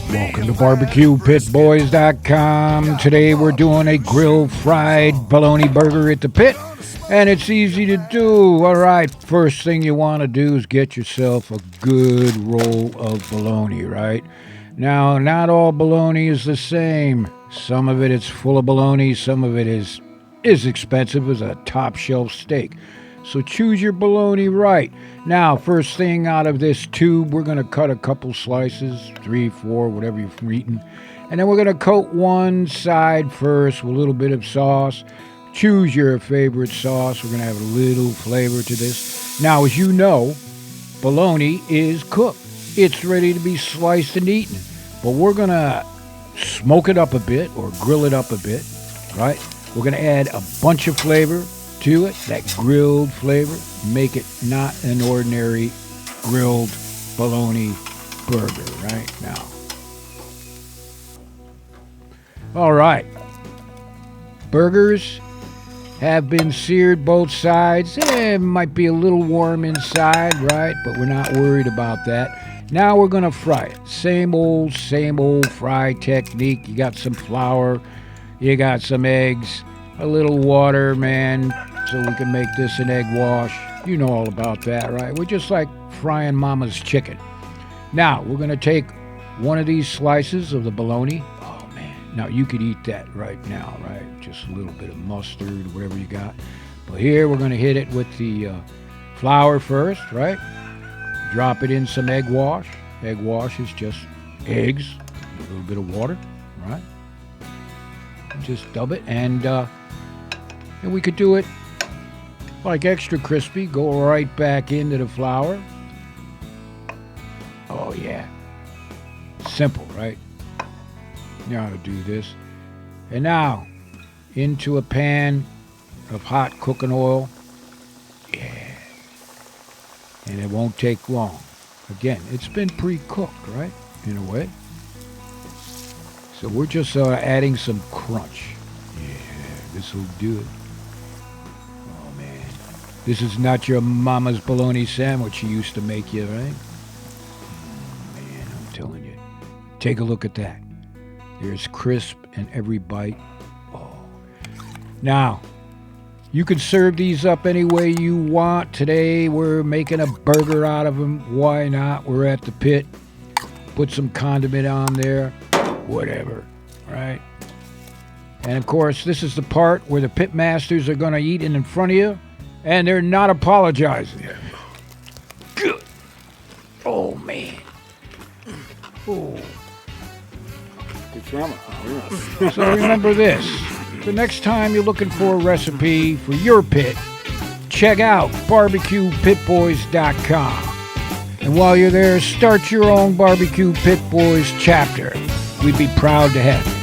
Welcome to BBQPitBoys.com. Today we're doing a grilled fried bologna burger at the pit, and it's easy to do. All right, first thing you want to do is get yourself a good roll of bologna, right? Now, not all bologna is the same. Some of it is full of bologna, some of it is expensive as a top shelf steak. So choose your bologna right. Now, first thing out of this tube, we're going to cut a couple slices, 3, 4, whatever you're eating. And then we're going to coat one side first with a little bit of sauce. Choose your favorite sauce. We're going to have a little flavor to this. Now, as you know, bologna is cooked. It's ready to be sliced and eaten. But we're going to smoke it up a bit or grill it up a bit, right? We're going to add a bunch of flavor to it, that grilled flavor. Make it not an ordinary grilled bologna burger right now. All right. Burgers have been seared both sides. It might be a little warm inside, right? But we're not worried about that. Now we're going to fry it. Same old fry technique. You got some flour. You got some eggs. A little water, man, so we can make this an egg wash. You know all about that, right? We're just like frying mama's chicken. Now, we're going to take one of these slices of the bologna. Oh, man. Now, you could eat that right now, right? Just a little bit of mustard, whatever you got. But here, we're going to hit it with the flour first, right? Drop it in some egg wash. Egg wash is just eggs, a little bit of water, right? Just dub it, and we could do it like extra crispy. Go right back into the flour. Oh yeah, simple, right? You know how to do this. And now into a pan of hot cooking oil. Yeah, and it won't take long. Again, it's been pre-cooked, right? In a way. So we're just adding some crunch. Yeah, this will do it. Oh, man. This is not your mama's bologna sandwich she used to make you, right? Man, I'm telling you. Take a look at that. There's crisp in every bite. Oh. Now, you can serve these up any way you want. Today, we're making a burger out of them. Why not? We're at the pit. Put some condiment on there. Whatever, right? And of course, this is the part where the pit masters are going to eat it in front of you, and they're not apologizing. Yeah. Good. Oh, man. Oh. Good camera. So remember this. The next time you're looking for a recipe for your pit, check out BBQPitBoys.com. And while you're there, start your own BBQ Pit Boys chapter. We'd be proud to have you.